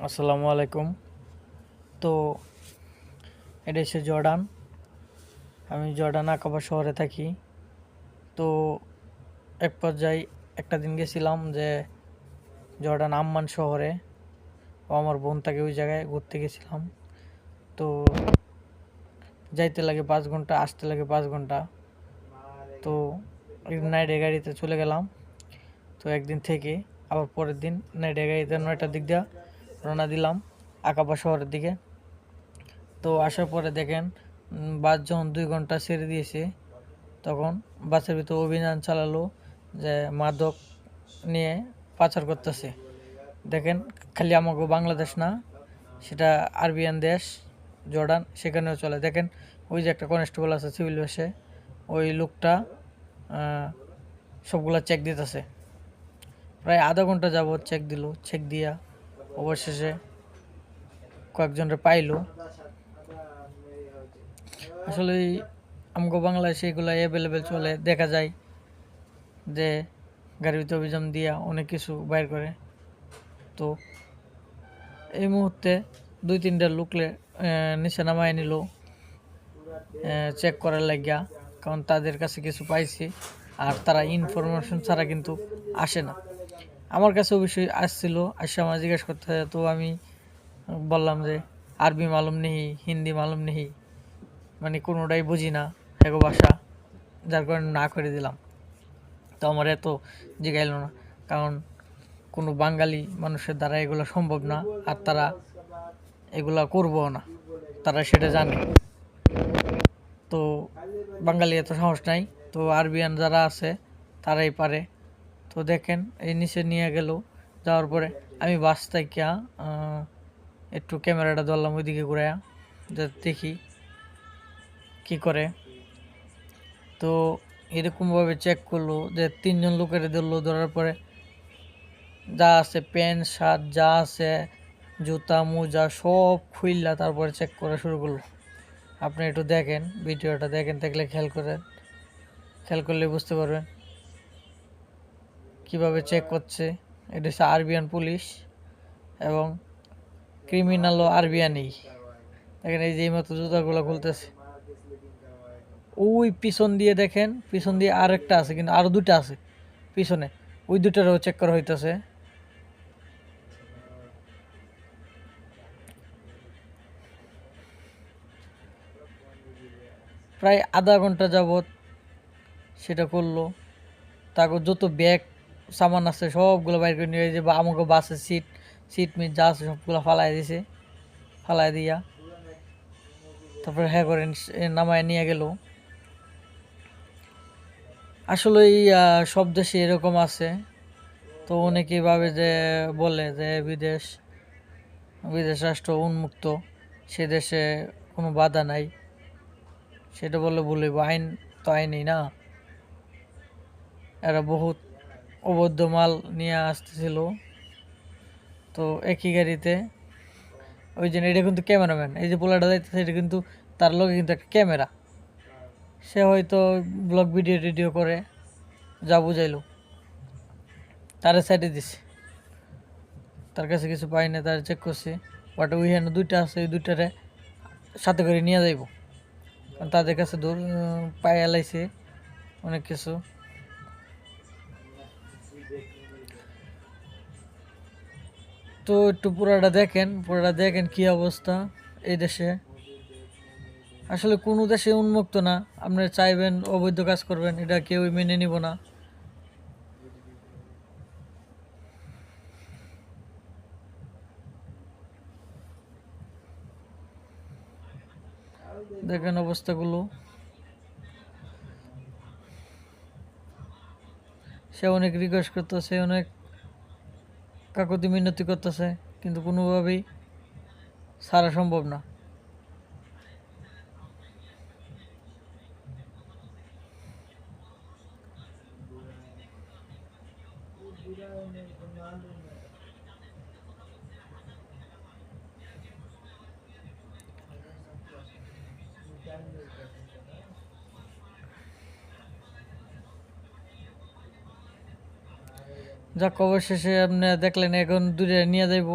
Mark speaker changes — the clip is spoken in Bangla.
Speaker 1: আসসালামু আলাইকুম। তো এটা হচ্ছে জর্ডান। আমি জর্ডান আকাবা শহরে থাকি। তো এক পর্যায়ে একটা দিন গেছিলাম যে জর্ডান আম্মান শহরে। আমার বোন থাকে ওই জায়গায়, ঘুরতে গেছিলাম। তো যাইতে লাগে 5 ঘন্টা, আসতে লাগে 5 ঘন্টা। তো নাইটে গাড়িতে চলে গেলাম। তো একদিন থেকে আবার পরের দিন নাইটে গাড়িতে 9টার দিক দিয়ে রওনা দিলাম আকাবা শহরের দিকে। তো আসার পরে দেখেন বাস যখন 2 ঘন্টা ছেড়ে দিয়েছে, তখন বাসের ভিতর অভিযান চালালো যে মাদক নিয়ে পাচার করতেছে। দেখেন, খালি আমাকে বাংলাদেশ না, সেটা আরবিয়ান দেশ জর্ডান, সেখানেও চলে। দেখেন, ওই যে একটা কনস্টেবল আছে সিভিল বেশে, ওই লোকটা সবগুলা চেক দিতেছে। প্রায় আধা ঘন্টা যাবৎ চেক দিল। চেক দিয়া অবশেষে কয়েকজনের পাইলো। আসলে আমগো বাংলাদেশে এগুলো অ্যাভেলেবেল চলে, দেখা যায় যে গাড়ির ভিতরে অভিযান দিয়া অনেক কিছু বাইর করে। তো এই মুহূর্তে 2-3টা লোকলে নিচে নামায় নিল চেক করার লাগিয়া, কারণ তাদের কাছে কিছু পাইছে। আর তারা ইনফরমেশন ছাড়া কিন্তু আসে না। আমার কাছে অবশ্যই আসছিল, আসে আমার জিজ্ঞেস করতে। তো আমি বললাম যে আরবি মালুম নেই, হিন্দি মালুম নেই, মানে কোনোটাই বুঝি না এগো ভাষা, যার কারণে না করে দিলাম। তো আমার এত জিগাইল না, কারণ কোনো বাঙালি মানুষের দ্বারা এগুলো সম্ভব না, আর তারা এগুলা করবো না, তারা সেটা জানে। তো বাঙালি এত সাহস নাই, তো আরবিয়ান যারা আছে তারাই পারে। তো দেখেন, এই নিচে নিয়ে গেল। যাওয়ার পরে আমি বাস থেকে একটু ক্যামেরাটা ধরলাম ওইদিকে ঘুরাইয়া, যে দেখি কি করে। তো এরকমভাবে চেক করলো যে 3জন লোকের ধরলো। ধরার পরে যা আছে প্যান্ট শার্ট যা আছে, জুতা মোজা সব খুইল্লা তারপরে চেক করা শুরু করলো। আপনি একটু দেখেন, ভিডিওটা দেখেন, দেখলে খেয়াল করলে বুঝতে পারবেন কিভাবে চেক করছে। এটা হচ্ছে আরবিয়ান পুলিশ, এবং ক্রিমিনালও আরবিয়ানই। দেখেন, এই যে মতো জুতাগুলো খুলতেছে। ওই পিছন দিয়ে দেখেন, পিছন দিয়ে আরেকটা আছে, কিন্তু আরো 2টা আছে পিছনে, ওই 2টারও চেক করা হইতেছে। প্রায় আধা ঘন্টা যাবৎ সেটা করলো। তারপর যত ব্যাগ সামান আছে সবগুলো বাইর করে নিয়ে, যে আমাকে বাসের সিট মিট যা আছে সবগুলো ফালাই দিছে। ফালাই দিয়া তারপরে হ্যাঁ করে নামায় নিয়ে গেল। আসলে সব দেশে এরকম আছে। তো অনেকেই ভাবে যে, বলে যে বিদেশ রাষ্ট্র উন্মুক্ত, সে দেশে কোনো বাধা নাই। সেটা বললে বলব, আইন তো আইনই না। এরা বহুত অবৈধ মাল নিয়ে আসতেছিল। তো একই গাড়িতে, ওই জন্য এটা কিন্তু ক্যামেরাম্যান, এই যে পোলাটা যাইতেছে, এটা কিন্তু তার লগে কিন্তু একটা ক্যামেরা। সে হয়তো ব্লগ ভিডিও টিডিও করে, যা বুঝাইলো তারা সাইডে দিছে। তার কাছে কিছু পাই না, তার চেক করছে। বাট ওইখানে 2টা আছে, ওই 2টারে সাথে করে নিয়ে যাইব, কারণ তাদের কাছে পায়ে এলাইছে অনেক কিছু। তো একটু পুরাটা দেখেন কি অবস্থা এই দেশে। আসলে কোনো দেশে উন্মুক্ত না। আপনারা চাইবেন অবৈধ কাজ করবেন, এটা কেউই মেনে নিব না। দেখেন অবস্থাগুলো। সে অনেক রিকোয়েস্ট করতেছে, অনেক কাকুতি মিনতি করতেছে, কিন্তু কোনোভাবেই ছাড়া সম্ভব না। যাক, অবশেষে আপনি দেখলেন, এখন দূরে নিয়ে যাইব।